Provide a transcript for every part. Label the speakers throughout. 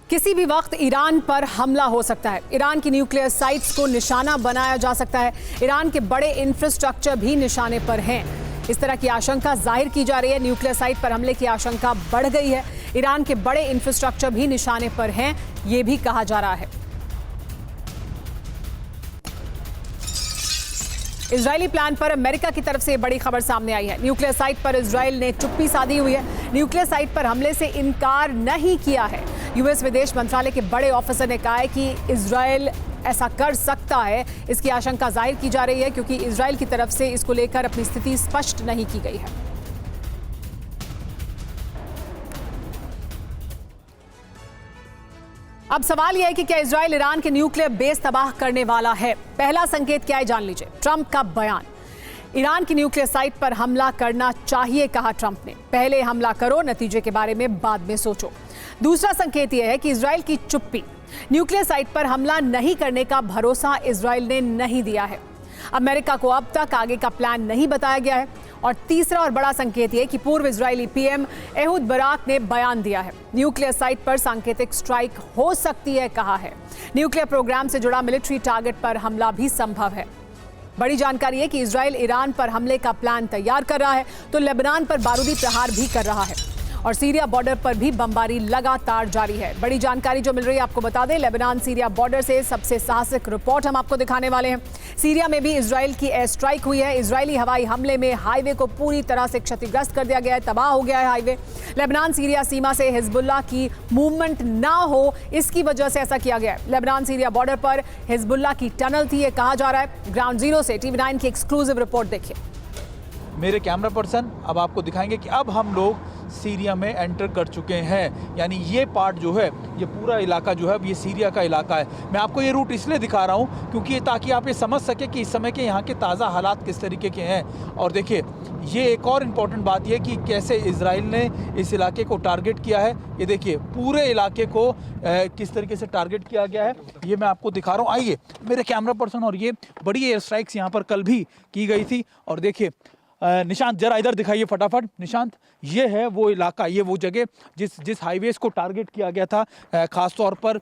Speaker 1: किसी भी वक्त ईरान पर हमला हो सकता है। ईरान की न्यूक्लियर साइट्स को निशाना बनाया जा सकता है। ईरान के बड़े इंफ्रास्ट्रक्चर भी निशाने पर हैं। इस तरह की आशंका जाहिर की जा रही है। न्यूक्लियर साइट पर हमले की आशंका बढ़ गई है। ईरान के बड़े इंफ्रास्ट्रक्चर भी निशाने पर हैं, ये भी कहा जा रहा है। इजरायली प्लान पर अमेरिका की तरफ से बड़ी खबर सामने आई है। न्यूक्लियर साइट पर इजराइल ने चुप्पी साधी हुई है। न्यूक्लियर साइट पर हमले से इनकार नहीं किया है। यूएस विदेश मंत्रालय के बड़े ऑफिसर ने कहा है कि इजराइल ऐसा कर सकता है। इसकी आशंका जाहिर की जा रही है क्योंकि इजराइल की तरफ से इसको लेकर अपनी स्थिति स्पष्ट नहीं की गई है। अब सवाल यह है कि क्या इजराइल ईरान के न्यूक्लियर बेस तबाह करने वाला है। पहला संकेत क्या है, जान लीजिए। ट्रंप का बयान। ईरान की न्यूक्लियर साइट पर हमला करना चाहिए, कहा ट्रंप ने। पहले हमला करो, नतीजे के बारे में बाद में सोचो। दूसरा संकेत यह है कि इजराइल की चुप्पी। न्यूक्लियर साइट पर हमला नहीं करने का भरोसा इजराइल ने नहीं दिया है। अमेरिका को अब तक आगे का प्लान नहीं बताया गया है। और तीसरा और बड़ा संकेत यह कि पूर्व इजरायली पीएम एहूद बराक ने बयान दिया है। न्यूक्लियर साइट पर सांकेतिक स्ट्राइक हो सकती है, कहा है। न्यूक्लियर प्रोग्राम से जुड़ा मिलिट्री टारगेट पर हमला भी संभव है। बड़ी जानकारी है कि इजराइल ईरान पर हमले का प्लान तैयार कर रहा है तो लेबनान पर बारूदी प्रहार भी कर रहा है और सीरिया बॉर्डर पर भी बमबारी लगातार जारी है। बड़ी जानकारी जो मिल रही है आपको बता दें, लेबनान सीरिया बॉर्डर से सबसे साहसिक रिपोर्ट हम आपको दिखाने वाले हैं। सीरिया में भी इजराइल की एयर स्ट्राइक हुई है। इजरायली हवाई हमले में हाईवे को पूरी तरह से क्षतिग्रस्त कर दिया गया है, तबाह हो गया है हाईवे। लेबनान सीरिया सीमा से हिजबुल्लाह की मूवमेंट ना हो, इसकी वजह से ऐसा किया गया है। लेबनान सीरिया बॉर्डर पर हिजबुल्लाह की टनल थी, ये कहा जा रहा है। ग्राउंड जीरो से TV9 की एक्सक्लूसिव रिपोर्ट देखिए।
Speaker 2: मेरे कैमरा पर्सन अब आपको दिखाएंगे कि अब हम लोग सीरिया में एंटर कर चुके हैं। यानी ये पार्ट जो है, ये पूरा इलाका जो है, अब ये सीरिया का इलाका है। मैं आपको ये रूट इसलिए दिखा रहा हूँ क्योंकि ताकि आप ये समझ सके कि इस समय के यहाँ के ताज़ा हालात किस तरीके के हैं। और देखिए, ये एक और इम्पॉर्टेंट बात ये कि कैसे इजराइल ने इस इलाके को टारगेट किया है। ये देखिए, पूरे इलाके को किस तरीके से टारगेट किया गया है, ये मैं आपको दिखा रहा हूँ। आइए मेरे कैमरा पर्सन। और ये बड़ी एयर स्ट्राइक्स यहाँ पर कल भी की गई थी। और देखिए निशांत, जरा इधर दिखाइए फटाफट। निशांत, ये है वो इलाका, ये वो जगह जिस हाईवेज को टारगेट किया गया था ख़ास तौर पर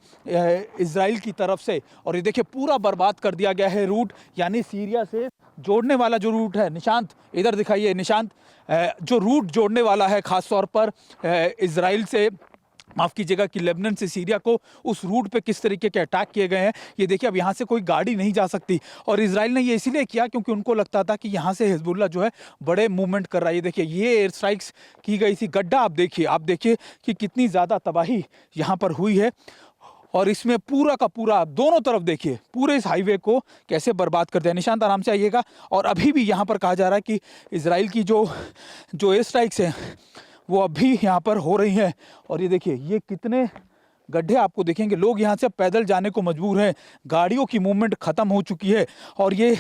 Speaker 2: इजराइल की तरफ से। और ये देखिए, पूरा बर्बाद कर दिया गया है रूट, यानी सीरिया से जोड़ने वाला जो रूट है। निशांत, इधर दिखाइए। निशांत, जो रूट जोड़ने वाला है ख़ास तौर पर इजराइल से, माफ़ कीजिएगा, कि लेबनान से सीरिया को, उस रूट पे किस तरीके के अटैक किए गए हैं। ये देखिए, अब यहाँ से कोई गाड़ी नहीं जा सकती। और इजराइल ने ये इसीलिए किया क्योंकि उनको लगता था कि यहाँ से हिजबुल्लाह जो है बड़े मूवमेंट कर रहा है। ये देखिए, ये एयर स्ट्राइक्स की गई थी। गड्ढा आप देखिए कि कितनी ज़्यादा तबाही यहाँ पर हुई है। और इसमें पूरा का पूरा दोनों तरफ देखिए, पूरे इस हाईवे को कैसे बर्बाद कर दिया। निशांत, आराम से आइएगा। और अभी भी यहाँ पर कहा जा रहा है कि इजराइल की जो एयर स्ट्राइक्स हैं वो अभी यहाँ पर हो रही हैं। और ये देखिए, ये कितने गड्ढे आपको दिखेंगे। लोग यहाँ से पैदल जाने को मजबूर हैं। गाड़ियों की मूवमेंट ख़त्म हो चुकी है। और ये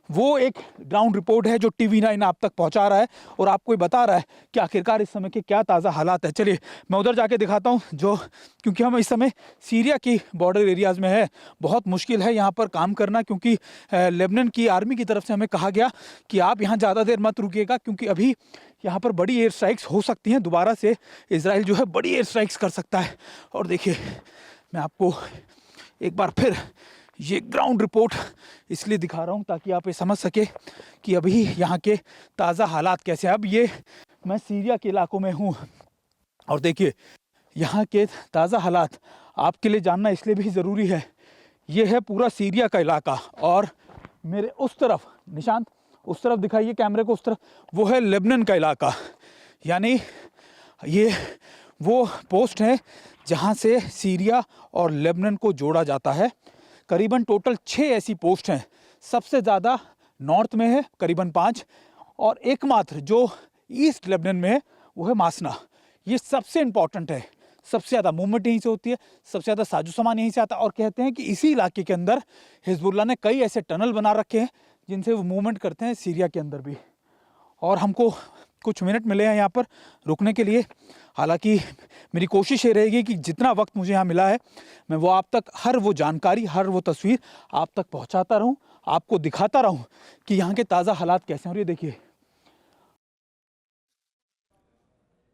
Speaker 2: वो एक ग्राउंड रिपोर्ट है जो TV9 आप तक पहुँचा रहा है और आपको बता रहा है कि आखिरकार इस समय के क्या ताज़ा हालात है। चलिए मैं उधर जाके दिखाता हूँ, क्योंकि हम इस समय सीरिया की बॉर्डर एरियाज़ में है। बहुत मुश्किल है यहाँ पर काम करना, क्योंकि लेबनान की आर्मी की तरफ से हमें कहा गया कि आप यहाँ ज़्यादा देर मत रुकिएगा, क्योंकि अभी यहाँ पर बड़ी एयर स्ट्राइक्स हो सकती हैं। दोबारा से इजराइल जो है बड़ी एयर स्ट्राइक्स कर सकता है। और देखिए, मैं आपको एक बार फिर ये ग्राउंड रिपोर्ट इसलिए दिखा रहा हूँ ताकि आप ये समझ सके कि अभी यहाँ के ताज़ा हालात कैसे हैं। अब ये मैं सीरिया के इलाकों में हूँ और देखिए, यहाँ के ताज़ा हालात आपके लिए जानना इसलिए भी ज़रूरी है। ये है पूरा सीरिया का इलाका और मेरे उस तरफ, निशांत उस तरफ दिखाइए कैमरे को, उस तरफ वो है लेबनान का इलाका। यानी ये वो पोस्ट है जहाँ से सीरिया और लेबनान को जोड़ा जाता है। करीबन टोटल 6 ऐसी पोस्ट हैं। सबसे ज़्यादा नॉर्थ में है, करीबन 5, और एकमात्र जो ईस्ट लेबनान में है वो है मासना। ये सबसे इम्पॉर्टेंट है। सबसे ज़्यादा मूवमेंट यहीं से होती है, सबसे ज़्यादा साजो सामान यहीं से आता है। और कहते हैं कि इसी इलाके के अंदर हिजबुल्लाह ने कई ऐसे टनल बना रखे हैं जिनसे वो मूवमेंट करते हैं सीरिया के अंदर भी। और हमको कुछ मिनट मिले हैं यहाँ पर रुकने के लिए। हालांकि मेरी कोशिश ये रहेगी कि जितना वक्त मुझे यहाँ मिला है मैं वो आप तक हर वो जानकारी, हर वो तस्वीर आप तक पहुँचाता रहूँ, आपको दिखाता रहूँ कि यहाँ के ताज़ा हालात कैसे हैं। और ये देखिए,